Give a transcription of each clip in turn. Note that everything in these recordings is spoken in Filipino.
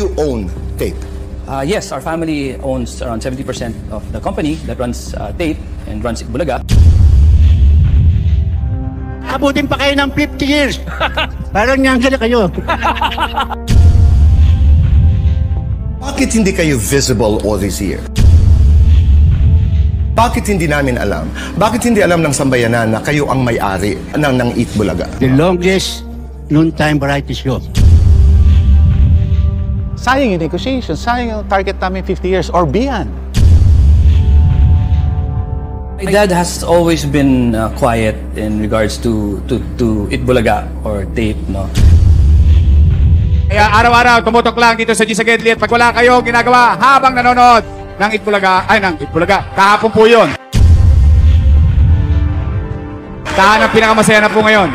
you own Tape? Yes, our family owns around 70% of the company that runs Tape and runs Itbulaga. Abutin pa kayo ng 50 years. Parang niyang kayo. Bakit hindi kayo visible all these years? Bakit hindi namin alam? Bakit hindi alam ng sambayanan na kayo ang may-ari ng Itbulaga? The longest noontime variety show. Sayang yung negotiation, sayang yung target namin 50 years or beyond. My dad has always been quiet in regards to Itbulaga or Tape, no? Kaya araw-araw tumutok lang dito sa Gisa Gedli at pag wala kayo ginagawa habang nanonood ng Itbulaga, kahapon po yun. Saan ang pinakamasaya na po ngayon?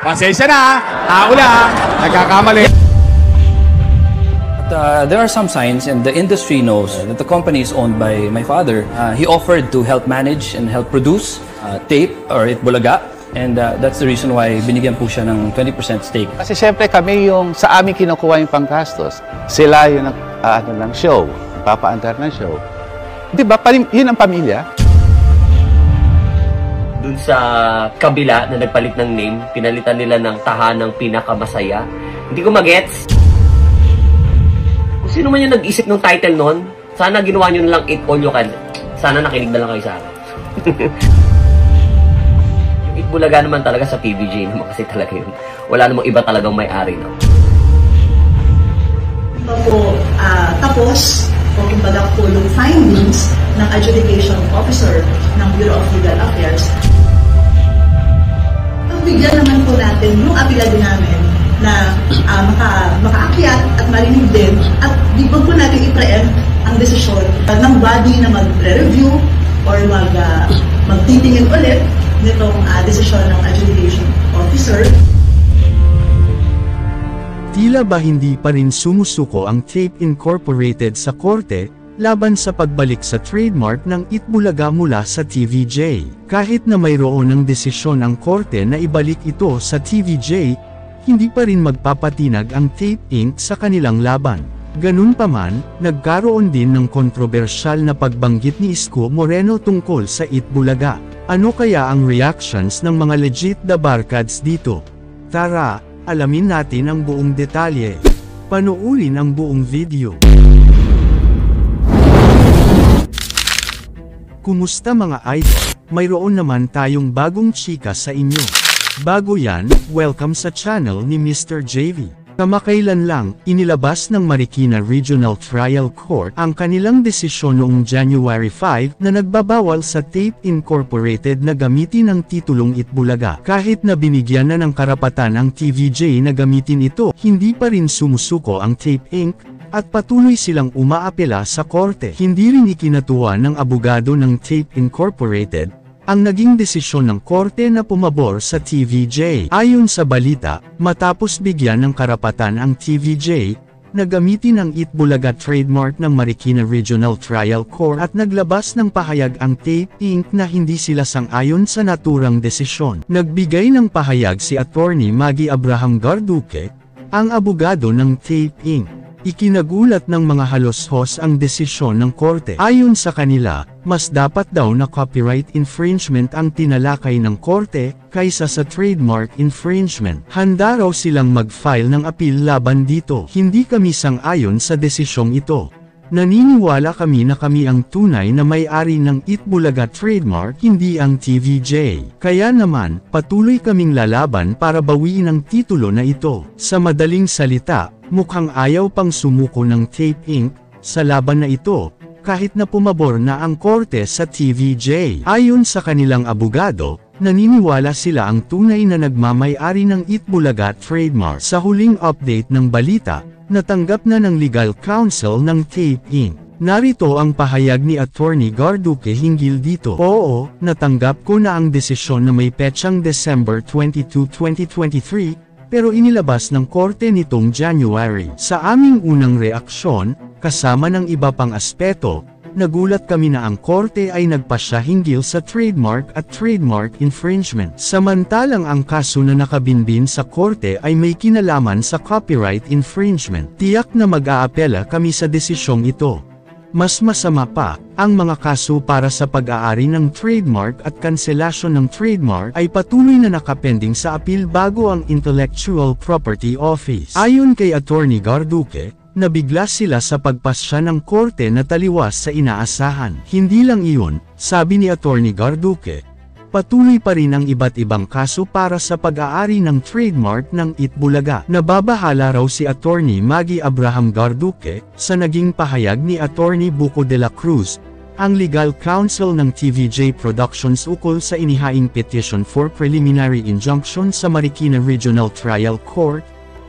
Pasensya na, ulang, nagkakamali. There are some signs, and the industry knows that the company is owned by my father. He offered to help manage and help produce Tape or Itbulaga, and that's the reason why binigyan po siya ng 20% stake. Kasi syempre kami yung sa amin kinukuha yung panggastos. Sila yung ng show, papaandar ng show. Di ba? Yun ang pamilya. Dun sa kabila na nagpalit ng name, pinalitan nila ng tahanang pinakamasaya. Hindi ko magets. Sino man yung nag-isip ng title nun, sana ginawa nyo na lang Eat All You Can. Sana nakinig na lang kayo sa akin. Yung Itbulaga naman talaga sa PBJ naman kasi talaga yun. Wala namang iba talagang may-ari na. Tapos, o kumbaga po yung findings ng Adjudication Officer ng Bureau of Legal Affairs. Bigyan naman po natin yung apila din namin na makaakyat at marinig din at bigyan po natin i-preempt ang desisyon ng body na mag-review or magtitingin ulit nitong desisyon ng Adjudication Officer. Tila ba hindi pa rin sumusuko ang Tape Incorporated sa korte laban sa pagbalik sa trademark ng Itbulaga mula sa TVJ? Kahit na mayroon ng desisyon ang korte na ibalik ito sa TVJ, hindi pa rin magpapatinag ang Tape Inc. sa kanilang laban. Ganun pa man, nagkaroon din ng kontrobersyal na pagbanggit ni Isko Moreno tungkol sa Itbulaga. Ano kaya ang reactions ng mga legit na barkads dito? Tara, alamin natin ang buong detalye. Panoorin ang buong video. Kumusta mga idol? Mayroon naman tayong bagong chika sa inyo. Bago yan, welcome sa channel ni Mr. JV. Kamakailan lang, inilabas ng Marikina Regional Trial Court ang kanilang desisyon noong January 5 na nagbabawal sa Tape Incorporated na gamitin ang titulong Itbulaga. Kahit na binigyan na ng karapatan ang TVJ na gamitin ito, hindi pa rin sumusuko ang Tape Inc. at patuloy silang umaapela sa korte. Hindi rin ikinatuwa ng abogado ng Tape Incorporated ang naging desisyon ng korte na pumabor sa TVJ. Ayon sa balita, matapos bigyan ng karapatan ang TVJ na gamitin ang Itbulaga trademark ng Marikina Regional Trial Court at naglabas ng pahayag ang Tape Inc. na hindi sila sang-ayon sa naturang desisyon. Nagbigay ng pahayag si Attorney Maggie Abraham Garduque, ang abogado ng Tape Inc. Ikinagulat ng mga halos-hos ang desisyon ng korte. Ayon sa kanila, mas dapat daw na copyright infringement ang tinalakay ng korte, kaysa sa trademark infringement. Handa raw silang mag-file ng appeal laban dito. Hindi kami sang-ayon sa desisyong ito. Naniniwala kami na kami ang tunay na may-ari ng Itbulaga trademark, hindi ang TVJ. Kaya naman, patuloy kaming lalaban para bawiin ang titulo na ito. Sa madaling salita, mukhang ayaw pang sumuko ng Tape Inc. sa laban na ito, kahit na pumabor na ang korte sa TVJ. Ayon sa kanilang abogado, naniniwala sila ang tunay na nagmamay-ari ng Itbulaga trademark. Sa huling update ng balita, natanggap na ng legal counsel ng Tape Inc. Narito ang pahayag ni Attorney Garduque hinggil dito. Oo, natanggap ko na ang desisyon na may petsang December 22, 2023, pero inilabas ng korte nitong January. Sa aming unang reaksyon, kasama ng iba pang aspeto, nagulat kami na ang korte ay nagpasya hinggil sa trademark at trademark infringement. Samantalang ang kaso na nakabinbin sa korte ay may kinalaman sa copyright infringement. Tiyak na mag-aapela kami sa desisyong ito. Mas masama pa, ang mga kaso para sa pag-aari ng trademark at kanselasyon ng trademark ay patuloy na nakapending sa apil bago ang Intellectual Property Office. Ayon kay Attorney Garduque, nabigla sila sa pagpasya ng korte na taliwas sa inaasahan. Hindi lang iyon, sabi ni Attorney Garduque, patuloy pa rin ang iba't ibang kaso para sa pag-aari ng trademark ng Itbulaga. Nababahala raw si Attorney Maggie Abraham Garduque, sa naging pahayag ni Attorney Buko de la Cruz, ang legal counsel ng TVJ Productions ukol sa inihaing petition for preliminary injunction sa Marikina Regional Trial Court,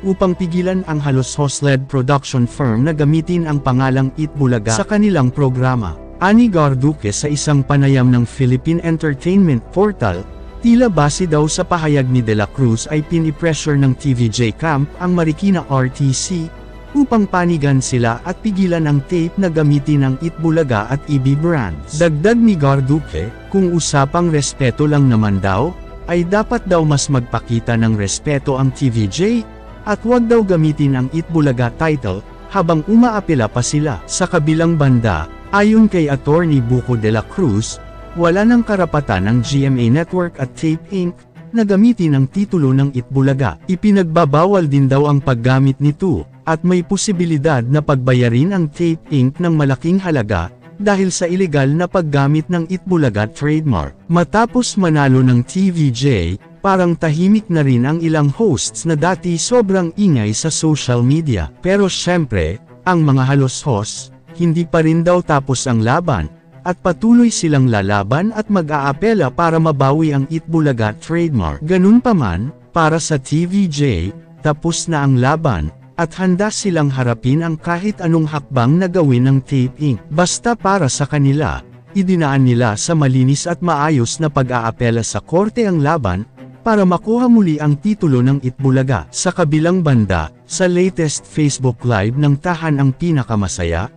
upang pigilan ang halos-host-led production firm na gamitin ang pangalang Itbulaga sa kanilang programa. Ani Garduque sa isang panayam ng Philippine Entertainment Portal, tila base daw sa pahayag ni De La Cruz ay pinipressure ng TVJ Camp ang Marikina RTC, upang panigan sila at pigilan ang tape na gamitin ng Itbulaga at EB brands. Dagdag ni Garduque, kung usapang respeto lang naman daw, ay dapat daw mas magpakita ng respeto ang TVJ, at huwag daw gamitin ang Itbulaga title, habang umaapela pa sila. Sa kabilang banda, ayon kay Attorney Buko de la Cruz, wala ng karapatan ng GMA Network at Tape Inc. na gamitin ang titulo ng Itbulaga. Ipinagbabawal din daw ang paggamit nito, at may posibilidad na pagbayarin ang Tape Inc. ng malaking halaga, dahil sa ilegal na paggamit ng Itbulaga trademark. Matapos manalo ng TVJ, parang tahimik na rin ang ilang hosts na dati sobrang ingay sa social media. Pero syempre, ang mga halos hosts, hindi pa rin daw tapos ang laban, at patuloy silang lalaban at mag-aapela para mabawi ang Itbulaga trademark. Ganun pa man, para sa TVJ, tapos na ang laban, at handa silang harapin ang kahit anong hakbang na gawin ng Tape Inc. Basta para sa kanila, idinaan nila sa malinis at maayos na pag-aapela sa korte ang laban, para makuha muli ang titulo ng Itbulaga. Sa kabilang banda, sa latest Facebook Live ng Tahan ang Pinakamasaya,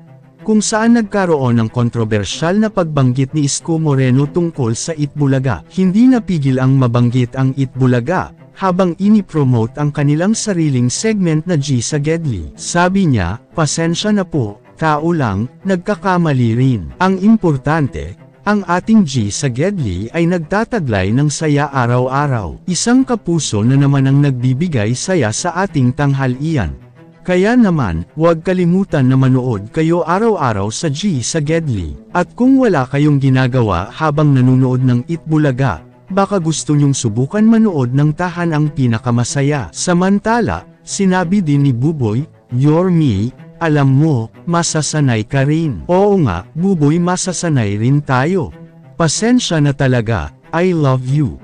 kung saan nagkaroon ng kontrobersyal na pagbanggit ni Isko Moreno tungkol sa Itbulaga. Hindi napigil ang mabanggit ang Itbulaga, habang ini-promote ang kanilang sariling segment na G sa Gedli. Sabi niya, pasensya na po, tao lang, nagkakamali rin. Ang importante, ang ating G sa Gedli ay nagtataglay ng saya araw-araw. Isang kapuso na naman ang nagbibigay saya sa ating tanghalian. Kaya naman, huwag kalimutan na manood kayo araw-araw sa G sa Gedli. At kung wala kayong ginagawa habang nanonood ng Itbulaga, baka gusto nyong subukan manood ng Tahan ang Pinakamasaya. Samantala, sinabi din ni Buboy, "You're me, alam mo, masasanay ka rin." Oo nga, Buboy, masasanay rin tayo. Pasensya na talaga, I love you.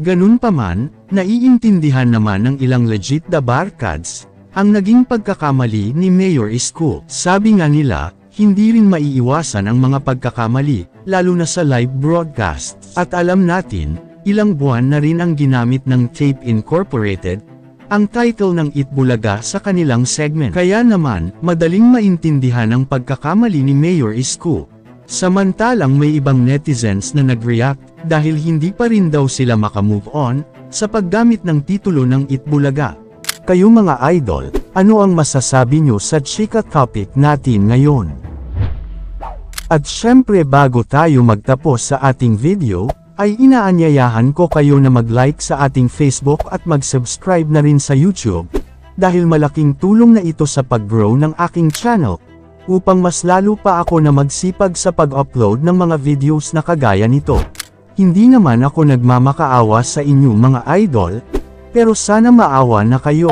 Ganun pa man, naiintindihan naman ng ilang legit da barkads, ang naging pagkakamali ni Mayor Isko. Sabi nga nila, hindi rin maiiwasan ang mga pagkakamali, lalo na sa live broadcast. At alam natin, ilang buwan na rin ang ginamit ng Tape Incorporated, ang title ng Itbulaga sa kanilang segment. Kaya naman, madaling maintindihan ang pagkakamali ni Mayor Isko. Samantalang may ibang netizens na nag-react, dahil hindi pa rin daw sila makamove on, sa paggamit ng titulo ng Itbulaga. Kayo mga idol, ano ang masasabi nyo sa chika topic natin ngayon? At syempre bago tayo magtapos sa ating video, ay inaanyayahan ko kayo na mag-like sa ating Facebook at mag-subscribe na rin sa YouTube, dahil malaking tulong na ito sa pag-grow ng aking channel, upang mas lalo pa ako na magsipag sa pag-upload ng mga videos na kagaya nito. Hindi naman ako nagmamakaawa sa inyo mga idol, pero sana maawa na kayo.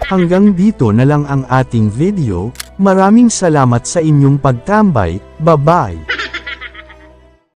Hanggang dito na lang ang ating video, maraming salamat sa inyong pagtambay, bye-bye!